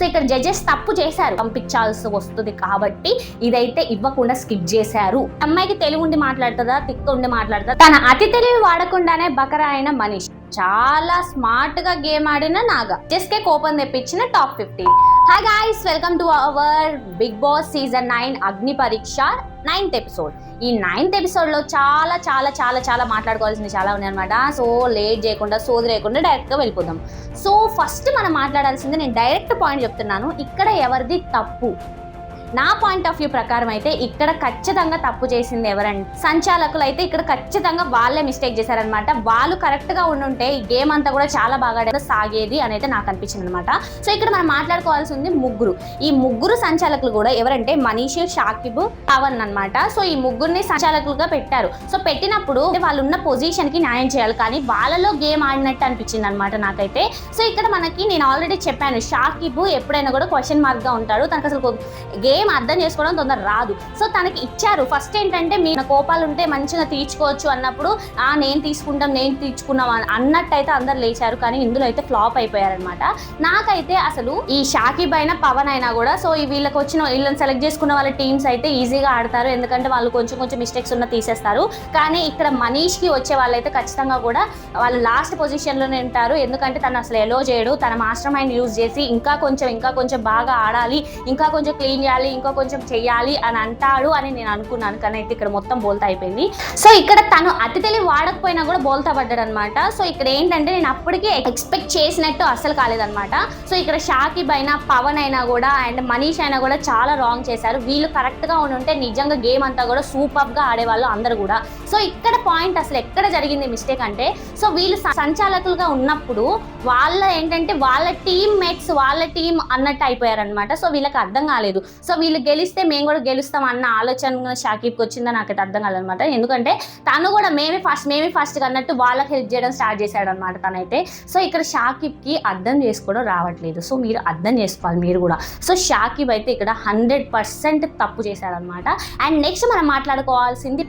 ఇక్కడ జడ్జెస్ తప్పు చేశారు, పంపించాల్సి వస్తుంది కాబట్టి ఇదైతే ఇవ్వకుండా స్కిప్ చేశారు. అమ్మాయికి తెలివి ఉండి మాట్లాడుతుందా, తిక్క ఉండి మాట్లాడుతుందా? తన అతి తెలివి వాడకుండానే బకరా అయిన మనీష్, చాలా స్మార్ట్ గా గేమ్ ఆడిన నాగా, జస్ట్ కే కోపం తెప్పించిన top 15. Hi guys, welcome to our Bigg Boss season 9 అగ్ని పరీక్ష 9th ఎపిసోడ్. ఈ 9th ఎపిసోడ్ లో చాలా చాలా చాలా చాలా మాట్లాడుకోవాల్సింది చాలా ఉన్నాయి అనమాట. సో లేట్ చేయకుండా, సోది లేకుండా డైరెక్ట్ గా వెళ్ళిపోదాం. సో ఫస్ట్ మనం మాట్లాడాల్సింది, నేను డైరెక్ట్ పాయింట్ చెప్తున్నాను, ఇక్కడ ఎవరిది తప్పు. నా పాయింట్ ఆఫ్ వ్యూ ప్రకారం అయితే ఇక్కడ ఖచ్చితంగా తప్పు చేసింది ఎవరంటే సంచాలకులు. అయితే ఇక్కడ ఖచ్చితంగా వాళ్ళే మిస్టేక్ చేశారనమాట. వాళ్ళు కరెక్ట్ గా ఉండుంటే ఈ గేమ్ అంతా కూడా చాలా బాగా సాగేది అని అయితే నాకు అనిపించింది అనమాట. సో ఇక్కడ మనం మాట్లాడుకోవాల్సి ఉంది ముగ్గురు. ఈ ముగ్గురు సంచాలకులు కూడా ఎవరంటే మనీష్, షాకిబ్, పవన్ అనమాట. సో ఈ ముగ్గురిని సంచాలకులుగా పెట్టారు. సో పెట్టినప్పుడు వాళ్ళు ఉన్న పొజిషన్ కి న్యాయం చేయాలి, కానీ వాళ్ళలో గేమ్ ఆడినట్టు అనిపించింది అనమాట నాకైతే. సో ఇక్కడ మనకి నేను ఆల్రెడీ చెప్పాను, షాకిబ్ ఎప్పుడైనా కూడా క్వశ్చన్ మార్క్ గా ఉంటాడు. తనకు అసలు గేమ్ అర్థం చేసుకోవడం తొందర రాదు. సో తనకి ఇచ్చారు ఫస్ట్ ఏంటంటే, మీ కోపాలు ఉంటే మంచిగా తీర్చుకోవచ్చు అన్నప్పుడు నేను తీసుకున్నాం అన్నట్టయితే అందరు లేచారు. కానీ ఇందులో అయితే ఫ్లాప్ అయిపోయారనమాట. నాకైతే అసలు ఈ షాకిబ్ అయినా పవన్ అయినా కూడా, సో వీళ్ళని సెలెక్ట్ చేసుకున్న వాళ్ళ టీమ్స్ అయితే ఈజీగా ఆడతారు, ఎందుకంటే వాళ్ళు కొంచెం మిస్టేక్స్ ఉన్న తీసేస్తారు. కానీ ఇక్కడ మనీష్ కి వచ్చే వాళ్ళైతే ఖచ్చితంగా కూడా వాళ్ళు లాస్ట్ పొజిషన్ లోనే ఉంటారు, ఎందుకంటే తను అసలు ఎలో చేయడు. తన మాస్టర్ మైండ్ యూజ్ చేసి ఇంకా కొంచెం బాగా ఆడాలి, ఇంకా కొంచెం క్లీన్ చేయాలి, ఇంకా కొంచెం చెయ్యాలి అని అంటాడు అని నేను అనుకున్నాను. కానీ అయితే ఇక్కడ మొత్తం బోల్తా అయిపోయింది. సో ఇక్కడ తను అతి తెలివి వాడకపోయినా కూడా బోల్తా పడ్డాడు అనమాట. సో ఇక్కడ ఏంటంటే నేను అప్పటికే ఎక్స్పెక్ట్ చేసినట్టు అస్సలు కాలేదనమాట. సో ఇక్కడ షాకిబ్ అయినా, పవన్ అయినా కూడా అండ్ మనీష్ అయినా కూడా చాలా రాంగ్ చేశారు. వీళ్ళు కరెక్ట్ గా ఉంటే నిజంగా గేమ్ అంతా కూడా సూపర్ గా ఆడేవాళ్ళు అందరు కూడా. సో ఇక్కడ పాయింట్ అసలు ఎక్కడ జరిగింది మిస్టేక్ అంటే, సో వీళ్ళు సంచాలకులుగా ఉన్నప్పుడు వాళ్ళ ఏంటంటే వాళ్ళ టీమ్ మేట్స్ వాళ్ళ టీం అన్నట్టు అయిపోయారనమాట. సో వీళ్ళకి అర్థం కాలేదు. సో వీళ్ళు గెలిస్తే మేము కూడా గెలుస్తాం అన్న ఆలోచన షాకిబ్కి వచ్చిందో నాకైతే అర్థం కాదనమాట. ఎందుకంటే తను కూడా మేమే ఫస్ట్ అన్నట్టు వాళ్ళకి హెల్ప్ చేయడం స్టార్ట్ చేశాడు అనమాట తనైతే. సో ఇక్కడ షాకిబ్కి అర్థం చేసుకోవడం రావట్లేదు. సో మీరు అర్థం చేసుకోవాలి మీరు కూడా. సో షాకిబ్ అయితే ఇక్కడ 100% తప్పు చేశాడనమాట. అండ్ నెక్స్ట్ మనం మాట్లాడుకోవాల్సింది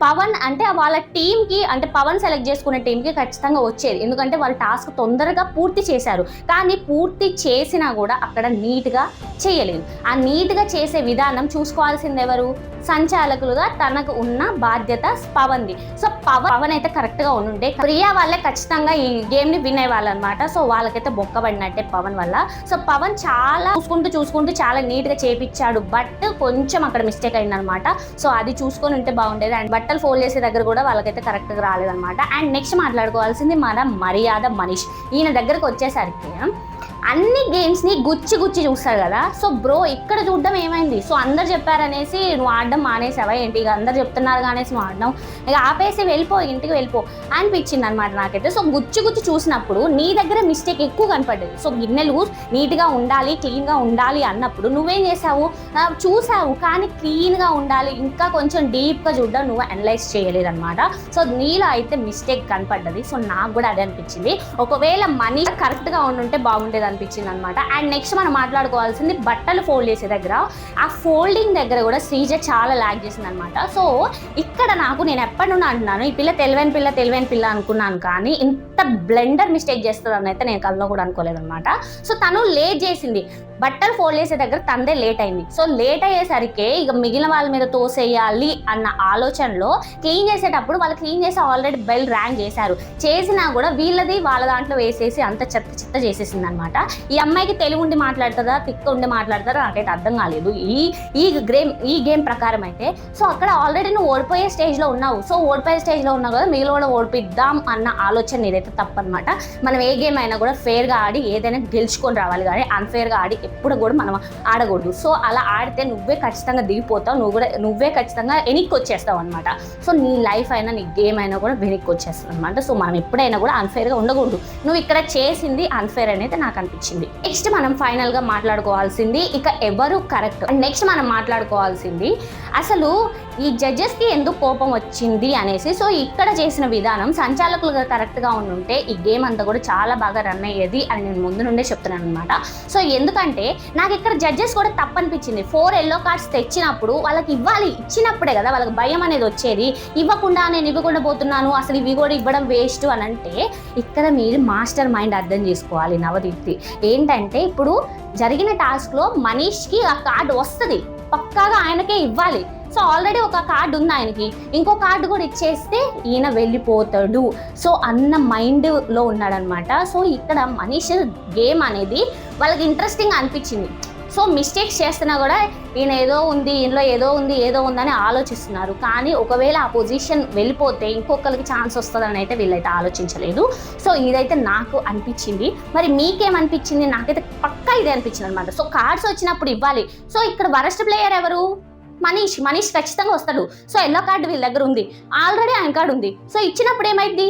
పవన్ అంటే వాళ్ళ టీంకి, అంటే పవన్ సెలెక్ట్ చేసుకునే టీంకి ఖచ్చితంగా వచ్చేది, ఎందుకంటే వాళ్ళ టాస్క్ తొందరగా పూర్తి చేశారు. కానీ పూర్తి చేసినా కూడా అక్కడ నీట్గా చేయలేదు. ఆ నీట్గా చేసే విధానం చూసుకోవాల్సింది ఎవరు? సంచాలకులుగా తనకు ఉన్న బాధ్యత పవన్ది. సో పవన్ అయితే కరెక్ట్గా ఉండుంటే ప్రియా వాళ్ళే ఖచ్చితంగా ఈ గేమ్ని విన్ అయ్యేవాళ్ళనమాట. సో వాళ్ళకైతే బొక్కబడినట్టే పవన్ వల్ల. సో పవన్ చాలా చూసుకుంటూ చాలా నీట్గా చేపించాడు, బట్ కొంచెం అక్కడ మిస్టేక్ అయిందనమాట. సో అది చూసుకొని ఉంటే బాగుండేది. అండ్ బట్టలు ఫోల్డ్ చేసే దగ్గర కూడా వాళ్ళకైతే కరెక్ట్గా రాలేదనమాట. అండ్ నెక్స్ట్ మాట్లాడుకోవాల్సింది మన మర్యాద మనీష్. ఈయన దగ్గరకు వచ్చేసరికి అన్ని గేమ్స్ని గుచ్చి చూస్తాడు కదా. సో బ్రో ఇక్కడ చూడడం ఏమైంది? సో అందరు చెప్పారనేసి నువ్వు ఆడడం మానేసావా ఏంటి? ఇక అందరు చెప్తున్నారు కానేసి నువ్వు ఆడడం ఇక ఆపేసి ఇంటికి వెళ్ళిపో అనిపించింది అనమాట నాకైతే. సో గుచ్చి చూసినప్పుడు నీ దగ్గర మిస్టేక్ ఎక్కువ కనపడ్డది. సో గిన్నెలు నీట్గా ఉండాలి, క్లీన్గా ఉండాలి అన్నప్పుడు నువ్వేం చేసావు? చూసావు, కానీ క్లీన్గా ఉండాలి, ఇంకా కొంచెం డీప్గా చూడడం నువ్వు అనలైజ్ చేయలేదన్నమాట. సో నీలో అయితే మిస్టేక్ కనపడ్డది. సో నాకు కూడా అదే అనిపించింది. ఒకవేళ మనీ కరెక్ట్గా ఉండుంటే బాగుండేది అనిపించింది అనమాట. అండ్ నెక్స్ట్ మనం మాట్లాడుకోవాల్సింది బట్టలు ఫోల్డ్ చేసే దగ్గర. ఆ ఫోల్డింగ్ దగ్గర కూడా శ్రీజ చాలా లాగ్ చేసింది అనమాట. సో ఇక్కడ నేను ఎప్పటి నుండి అంటున్నాను, ఈ పిల్ల తెలివైన పిల్ల అనుకున్నాను, కానీ ఇంత బ్లెండర్ మిస్టేక్ చేస్తుందని అయితే నేను కల్లో కూడా అనుకోలేదు అనమాట. సో తను లేట్ చేసింది, బట్టలు ఫోల్డ్ చేసే దగ్గర తందే లేట్ అయింది. సో లేట్ అయ్యేసరికి ఇక మిగిలిన వాళ్ళ మీద తోసేయాలి అన్న ఆలోచనలో క్లీన్ చేసేటప్పుడు వాళ్ళు క్లీన్ చేసి ఆల్రెడీ బెల్ ర్యాంగ్ చేసినా కూడా వీళ్ళది వాళ్ళ దాంట్లో వేసేసి అంత చెత్త చేసేసింది అనమాట. ఈ అమ్మాయికి తెలివి ఉండి మాట్లాడుతుందా, తిక్క ఉండి మాట్లాడుతుందా నాకైతే అర్థం కాలేదు ఈ గేమ్ ప్రకారం అయితే. సో అక్కడ ఆల్రెడీ నువ్వు ఓడిపోయే స్టేజ్లో ఉన్నావు. సో ఓడిపోయే స్టేజ్లో ఉన్నావు కదా, మిగిలిన కూడా ఓడిపిద్దాం అన్న ఆలోచన ఇదైతే తప్పనమాట. మనం ఏ గేమ్ అయినా కూడా ఫేర్గా ఆడి ఏదైనా గెలుచుకొని రావాలి, కానీ అన్ఫేర్గా ఆడి ఎప్పుడు కూడా మనం ఆడకూడదు. సో అలా ఆడితే నువ్వే ఖచ్చితంగా దిగిపోతావు, నువ్వే ఖచ్చితంగా వెనక్కి వచ్చేస్తావు అనమాట. సో నీ లైఫ్ అయినా నీ గేమ్ అయినా కూడా వెనక్కి వచ్చేస్తావు అనమాట. సో మనం ఎప్పుడైనా కూడా అన్ఫేర్గా ఉండకూడదు. నువ్వు ఇక్కడ చేసింది అన్ఫేర్ అనేది నాకు అనిపించింది. నెక్స్ట్ మనం ఫైనల్ గా మాట్లాడుకోవాల్సింది ఇక ఎవరు కరెక్ట్. నెక్స్ట్ మనం మాట్లాడుకోవాల్సింది అసలు ఈ జడ్జెస్ కి ఎందుకు కోపం వచ్చింది అనేసి. సో ఇక్కడ చేసిన విధానం సంచాలకులుగా కరెక్ట్ గా ఉంటే ఈ గేమ్ అంతా కూడా చాలా బాగా రన్ అయ్యేది అని నేను ముందు నుండే చెప్తున్నాను అనమాట. సో ఎందుకంటే నాకు ఇక్కడ జడ్జెస్ కూడా తప్పు అనిపించింది. 4 ఎల్లో కార్డ్స్ తెచ్చినప్పుడు వాళ్ళకి ఇవ్వాలి, ఇచ్చినప్పుడే కదా వాళ్ళకి భయం అనేది వచ్చేది. ఇవ్వకుండా నేను ఇవ్వకుండా పోతున్నాను, అసలు ఇవి కూడా ఇవ్వడం వేస్ట్ అని అంటే ఇక్కడ మీరు మాస్టర్ మైండ్ అర్థం చేసుకోవాలి నవదీప్తి. ఏంటంటే ఇప్పుడు జరిగిన టాస్క్లో మనీష్కి ఆ కార్డు వస్తుంది, పక్కాగా ఆయనకే ఇవ్వాలి. సో ఆల్రెడీ ఒక కార్డు ఉంది ఆయనకి, ఇంకో కార్డు కూడా ఇచ్చేస్తే ఈయన వెళ్ళిపోతాడు. సో అన్న మైండ్లో ఉన్నాడనమాట. సో ఇక్కడ మనీష్ గేమ్ అనేది వాళ్ళకి ఇంట్రెస్టింగ్ అనిపించింది. సో మిస్టేక్స్ చేస్తున్నా కూడా ఈయన ఏదో ఉంది, ఈయనలో ఏదో ఉందని ఆలోచిస్తున్నారు. కానీ ఒకవేళ ఆ పొజిషన్ వెళ్ళిపోతే ఇంకొకరికి ఛాన్స్ వస్తుందని అయితే వీళ్ళైతే ఆలోచించలేదు. సో ఇదైతే నాకు అనిపించింది. మరి మీకేమనిపించింది? నాకైతే పక్కా ఇదే అనిపించింది అనమాట. సో కార్డ్స్ వచ్చినప్పుడు ఇవ్వాలి. సో ఇక్కడ వరస్ట్ ప్లేయర్ ఎవరు? మనీష్ ఖచ్చితంగా వస్తాడు. సో ఎల్లో కార్డు వీళ్ళ దగ్గర ఉంది, ఆల్రెడీ ఆయన కార్డు ఉంది. సో ఇచ్చినప్పుడు ఏమైంది?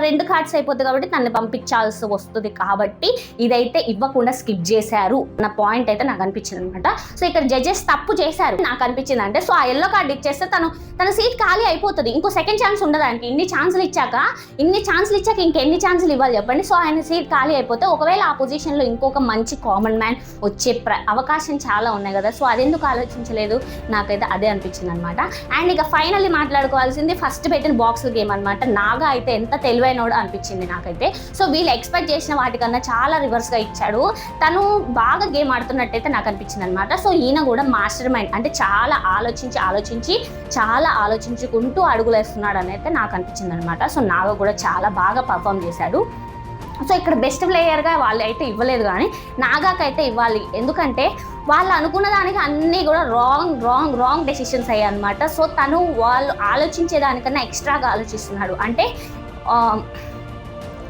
2 కార్డ్స్ అయిపోతుంది కాబట్టి తనని పంపించాల్సి వస్తుంది. కాబట్టి ఇదైతే ఇవ్వకుండా స్కిప్ చేశారు నా పాయింట్ అయితే నాకు అనిపించింది అనమాట. సో ఇక్కడ జడ్జెస్ తప్పు చేశారు నాకు అనిపించింది. అంటే సో ఆ ఎల్లో కార్డు ఇచ్చేస్తే తన సీట్ ఖాళీ అయిపోతుంది. ఇంకో సెకండ్ ఛాన్స్ ఉండదు ఆయనకి. ఇన్ని ఛాన్సులు ఇచ్చాక ఇంకెన్ని ఛాన్సులు ఇవ్వాలి చెప్పండి? సో ఆయన సీట్ ఖాళీ అయిపోతే ఒకవేళ ఆ పొజిషన్లో ఇంకొక మంచి కామన్ మ్యాన్ వచ్చే అవకాశం చాలా ఉన్నాయి కదా. సో అదెందుకు ఆలోచించలేదు? నాకైతే అదే అనిపించింది అనమాట. అండ్ ఇక ఫైనల్లీ మాట్లాడుకోవాల్సింది ఫస్ట్ పెట్టిన బాక్స్ గేమ్ అనమాట. నాగా అయితే ఎంత తెలివైనోడు అనిపించింది నాకైతే. సో వీళ్ళు ఎక్స్పెక్ట్ చేసిన వాటికన్నా చాలా రివర్స్గా ఇచ్చాడు. తను బాగా గేమ్ ఆడుతున్నట్టయితే నాకు అనిపించింది అనమాట. సో ఈయన కూడా మాస్టర్ మైండ్, అంటే చాలా ఆలోచించుకుంటూ అడుగులు వేస్తున్నాడు అని అయితే నాకు అనిపించింది అనమాట. సో నాగా కూడా చాలా బాగా పర్ఫామ్ చేశాడు. సో ఇక్కడ బెస్ట్ ప్లేయర్గా వాళ్ళు అయితే ఇవ్వలేదు, కానీ నాగాకైతే ఇవ్వాలి. ఎందుకంటే వాళ్ళు అనుకున్న దానికి అన్నీ కూడా రాంగ్ డెసిషన్స్ అయ్యాయి అనమాట. సో తను వాళ్ళు ఆలోచించే దానికన్నా ఎక్స్ట్రాగా ఆలోచిస్తున్నాడు. అంటే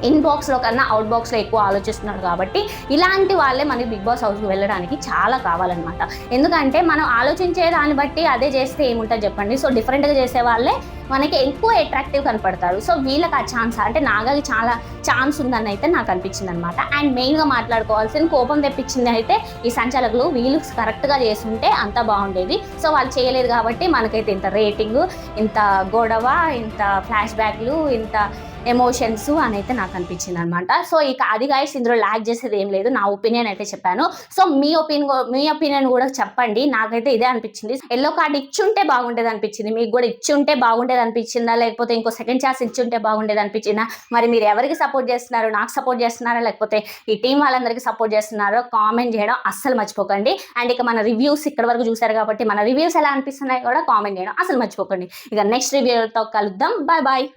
ఇన్ బాక్స్లో కన్నా అవుట్ బాక్స్లో ఎక్కువ ఆలోచిస్తున్నాడు. కాబట్టి ఇలాంటి వాళ్ళే మనకి బిగ్ బాస్ హౌస్కి వెళ్ళడానికి చాలా కావాలన్నమాట. ఎందుకంటే మనం ఆలోచించే దాన్ని బట్టి అదే చేస్తే ఏముంటుంది చెప్పండి? సో డిఫరెంట్గా చేసే వాళ్ళే మనకి ఎక్కువ అట్రాక్టివ్ కనపడతారు. సో వీళ్ళకి ఆ ఛాన్స్, అంటే నాగాకి చాలా ఛాన్స్ ఉందని అయితే నాకు అనిపించింది అనమాట. అండ్ మెయిన్గా మాట్లాడుకోవాల్సింది, కోపం తెప్పించింది అయితే ఈ సంచాలకులు. వీళ్ళు కరెక్ట్గా చేస్తుంటే అంతా బాగుండేది. సో వాళ్ళు చేయలేదు కాబట్టి మనకైతే ఇంత రేటింగు, ఇంత గొడవ, ఇంత ఫ్లాష్ బ్యాక్లు, ఇంత ఎమోషన్స్ అని అయితే నాకు అనిపించింది అనమాట. సో ఇక అది గాయస్, ఇందులో ల్యాక్ చేసేది ఏం లేదు. నా ఒపీనియన్ అయితే చెప్పాను. సో మీ ఒపీనియన్ కూడా చెప్పండి. నాకైతే ఇదే అనిపించింది. ఎల్లో కార్డు ఇచ్చుంటే బాగుండేది అనిపించింది. మీకు కూడా ఇచ్చుంటే బాగుండేది అనిపించిందా? లేకపోతే ఇంకో సెకండ్ ఛాన్స్ ఇచ్చుంటే బాగుండేది అనిపించిందా? మరి మీరు ఎవరికి సపోర్ట్ చేస్తున్నారు? నాకు సపోర్ట్ చేస్తున్నారా లేకపోతే ఈ టీం వాళ్ళందరికీ సపోర్ట్ చేస్తున్నారో కామెంట్ చేయడం అస్సలు మర్చిపోకండి. అండ్ ఇక మన రివ్యూస్ ఇక్కడ వరకు చూసారు కాబట్టి మన రివ్యూస్ ఎలా అనిపిస్తున్నాయో కూడా కామెంట్ చేయడం అసలు మర్చిపోకండి. ఇక నెక్స్ట్ రివ్యూతో కలుద్దాం. Bye bye.